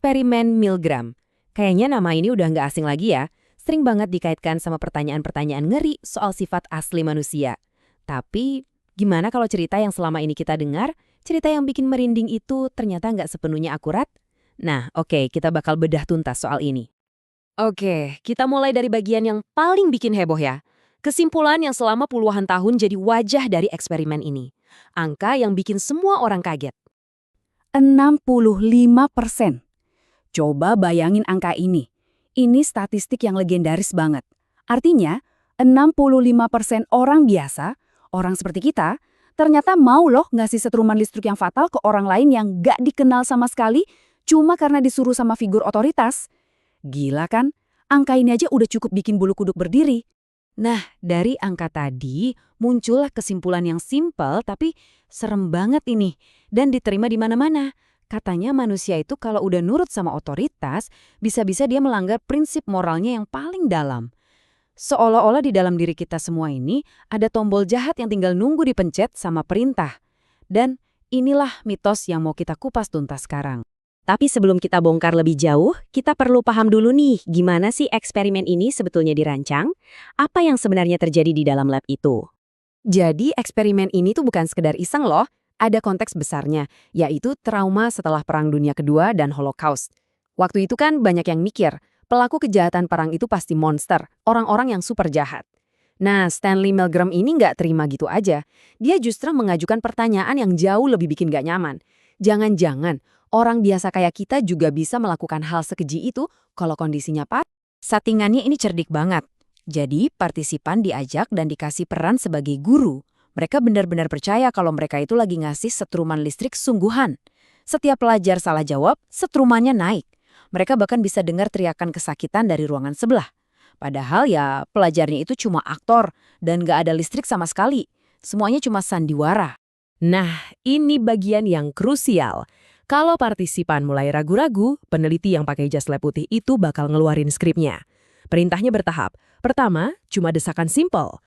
Eksperimen Milgram. Kayaknya nama ini udah nggak asing lagi ya. Sering banget dikaitkan sama pertanyaan-pertanyaan ngeri soal sifat asli manusia. Tapi, gimana kalau cerita yang selama ini kita dengar, cerita yang bikin merinding itu ternyata nggak sepenuhnya akurat? Nah, oke, kita bakal bedah tuntas soal ini. Oke, kita mulai dari bagian yang paling bikin heboh ya. Kesimpulan yang selama puluhan tahun jadi wajah dari eksperimen ini. Angka yang bikin semua orang kaget. 65%. Coba bayangin angka ini. Ini statistik yang legendaris banget. Artinya, 65% orang biasa, orang seperti kita, ternyata mau loh ngasih setruman listrik yang fatal ke orang lain yang gak dikenal sama sekali, cuma karena disuruh sama figur otoritas. Gila kan? Angka ini aja udah cukup bikin bulu kuduk berdiri. Nah, dari angka tadi muncullah kesimpulan yang simpel tapi serem banget ini dan diterima di mana-mana. Katanya manusia itu kalau udah nurut sama otoritas, bisa-bisa dia melanggar prinsip moralnya yang paling dalam. Seolah-olah di dalam diri kita semua ini ada tombol jahat yang tinggal nunggu dipencet sama perintah. Dan inilah mitos yang mau kita kupas tuntas sekarang. Tapi sebelum kita bongkar lebih jauh, kita perlu paham dulu nih gimana sih eksperimen ini sebetulnya dirancang, apa yang sebenarnya terjadi di dalam lab itu. Jadi eksperimen ini tuh bukan sekedar iseng loh, ada konteks besarnya, yaitu trauma setelah Perang Dunia Kedua dan Holocaust. Waktu itu kan banyak yang mikir, pelaku kejahatan perang itu pasti monster, orang-orang yang super jahat. Nah, Stanley Milgram ini nggak terima gitu aja. Dia justru mengajukan pertanyaan yang jauh lebih bikin nggak nyaman. Jangan-jangan orang biasa kayak kita juga bisa melakukan hal sekeji itu kalau kondisinya pas. Settingannya ini cerdik banget. Jadi, partisipan diajak dan dikasih peran sebagai guru. Mereka benar-benar percaya kalau mereka itu lagi ngasih setruman listrik sungguhan. Setiap pelajar salah jawab, setrumannya naik. Mereka bahkan bisa dengar teriakan kesakitan dari ruangan sebelah. Padahal ya pelajarnya itu cuma aktor dan nggak ada listrik sama sekali. Semuanya cuma sandiwara. Nah, ini bagian yang krusial. Kalau partisipan mulai ragu-ragu, peneliti yang pakai jas lab putih itu bakal ngeluarin skripnya. Perintahnya bertahap. Pertama, cuma desakan simpel.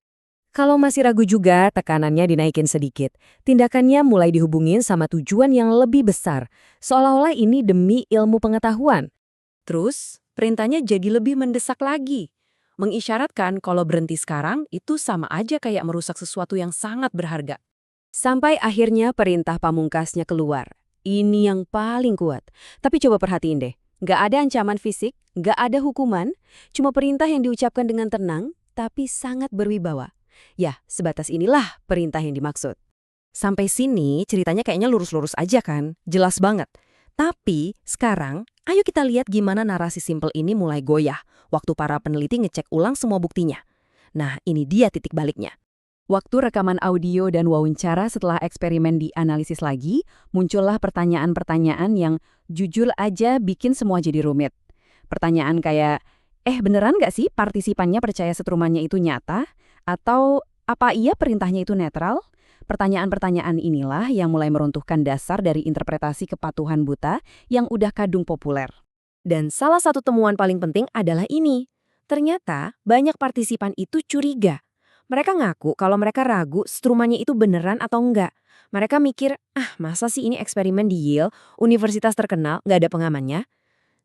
Kalau masih ragu juga, tekanannya dinaikin sedikit. Tindakannya mulai dihubungin sama tujuan yang lebih besar, seolah-olah ini demi ilmu pengetahuan. Terus, perintahnya jadi lebih mendesak lagi. Mengisyaratkan kalau berhenti sekarang itu sama aja kayak merusak sesuatu yang sangat berharga. Sampai akhirnya perintah pamungkasnya keluar. Ini yang paling kuat. Tapi coba perhatiin deh, nggak ada ancaman fisik, nggak ada hukuman, cuma perintah yang diucapkan dengan tenang, tapi sangat berwibawa. Ya, sebatas inilah perintah yang dimaksud. Sampai sini ceritanya kayaknya lurus-lurus aja kan? Jelas banget. Tapi sekarang, ayo kita lihat gimana narasi simpel ini mulai goyah waktu para peneliti ngecek ulang semua buktinya. Nah, ini dia titik baliknya. Waktu rekaman audio dan wawancara setelah eksperimen dianalisis lagi, muncullah pertanyaan-pertanyaan yang jujur aja bikin semua jadi rumit. Pertanyaan kayak, beneran nggak sih partisipannya percaya setrumannya itu nyata? Atau apa iya perintahnya itu netral? Pertanyaan-pertanyaan inilah yang mulai meruntuhkan dasar dari interpretasi kepatuhan buta yang udah kadung populer. Dan salah satu temuan paling penting adalah ini. Ternyata banyak partisipan itu curiga. Mereka ngaku kalau mereka ragu setrumannya itu beneran atau enggak. Mereka mikir, masa sih ini eksperimen di Yale, universitas terkenal, nggak ada pengamannya?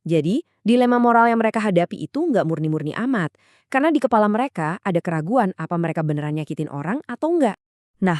Jadi, dilema moral yang mereka hadapi itu nggak murni-murni amat. Karena di kepala mereka ada keraguan apa mereka beneran nyakitin orang atau enggak. Nah,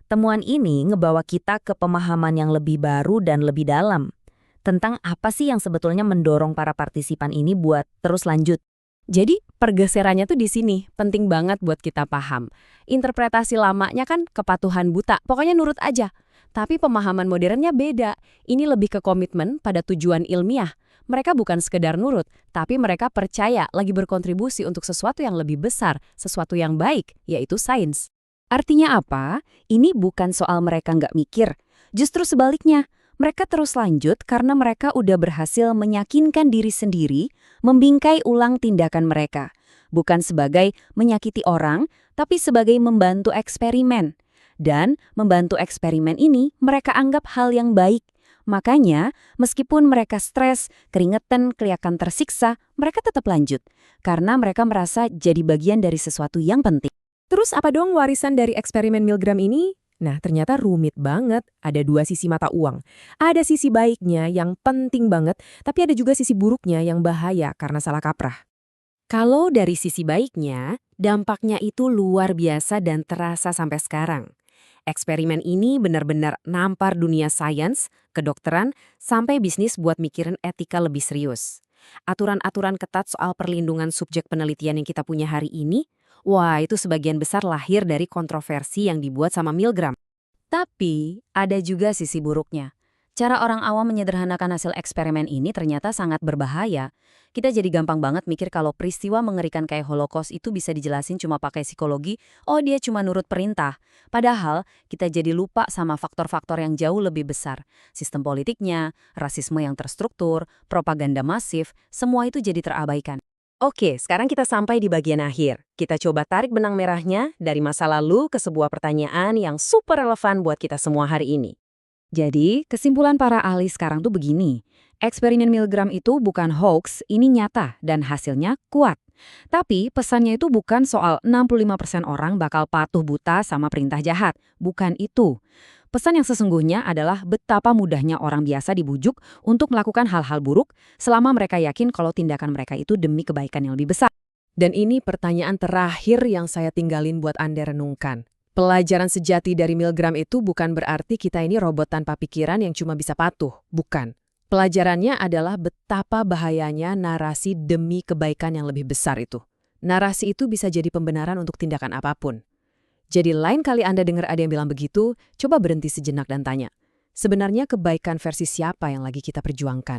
temuan ini ngebawa kita ke pemahaman yang lebih baru dan lebih dalam. Tentang apa sih yang sebetulnya mendorong para partisipan ini buat terus lanjut. Jadi, pergeserannya tuh di sini, penting banget buat kita paham. Interpretasi lamanya kan kepatuhan buta, pokoknya nurut aja. Tapi pemahaman modernnya beda. Ini lebih ke komitmen pada tujuan ilmiah. Mereka bukan sekedar nurut, tapi mereka percaya lagi berkontribusi untuk sesuatu yang lebih besar, sesuatu yang baik, yaitu sains. Artinya apa? Ini bukan soal mereka nggak mikir. Justru sebaliknya, mereka terus lanjut karena mereka udah berhasil meyakinkan diri sendiri, membingkai ulang tindakan mereka. Bukan sebagai menyakiti orang, tapi sebagai membantu eksperimen. Dan membantu eksperimen ini mereka anggap hal yang baik. Makanya, meskipun mereka stres, keringetan, kelihatan tersiksa, mereka tetap lanjut. Karena mereka merasa jadi bagian dari sesuatu yang penting. Terus apa dong warisan dari eksperimen Milgram ini? Nah, ternyata rumit banget. Ada dua sisi mata uang. Ada sisi baiknya yang penting banget, tapi ada juga sisi buruknya yang bahaya karena salah kaprah. Kalau dari sisi baiknya, dampaknya itu luar biasa dan terasa sampai sekarang. Eksperimen ini benar-benar nampar dunia sains, kedokteran, sampai bisnis buat mikirin etika lebih serius. Aturan-aturan ketat soal perlindungan subjek penelitian yang kita punya hari ini, wah itu sebagian besar lahir dari kontroversi yang dibuat sama Milgram. Tapi, ada juga sisi buruknya. Cara orang awam menyederhanakan hasil eksperimen ini ternyata sangat berbahaya. Kita jadi gampang banget mikir kalau peristiwa mengerikan kayak Holocaust itu bisa dijelasin cuma pakai psikologi, oh dia cuma nurut perintah. Padahal, kita jadi lupa sama faktor-faktor yang jauh lebih besar. Sistem politiknya, rasisme yang terstruktur, propaganda masif, semua itu jadi terabaikan. Oke, sekarang kita sampai di bagian akhir. Kita coba tarik benang merahnya dari masa lalu ke sebuah pertanyaan yang super relevan buat kita semua hari ini. Jadi, kesimpulan para ahli sekarang tuh begini. Eksperimen Milgram itu bukan hoax, ini nyata dan hasilnya kuat. Tapi pesannya itu bukan soal 65% orang bakal patuh buta sama perintah jahat. Bukan itu. Pesan yang sesungguhnya adalah betapa mudahnya orang biasa dibujuk untuk melakukan hal-hal buruk selama mereka yakin kalau tindakan mereka itu demi kebaikan yang lebih besar. Dan ini pertanyaan terakhir yang saya tinggalin buat Anda renungkan. Pelajaran sejati dari Milgram itu bukan berarti kita ini robot tanpa pikiran yang cuma bisa patuh. Bukan. Pelajarannya adalah betapa bahayanya narasi demi kebaikan yang lebih besar itu. Narasi itu bisa jadi pembenaran untuk tindakan apapun. Jadi lain kali Anda dengar ada yang bilang begitu, coba berhenti sejenak dan tanya. Sebenarnya kebaikan versi siapa yang lagi kita perjuangkan?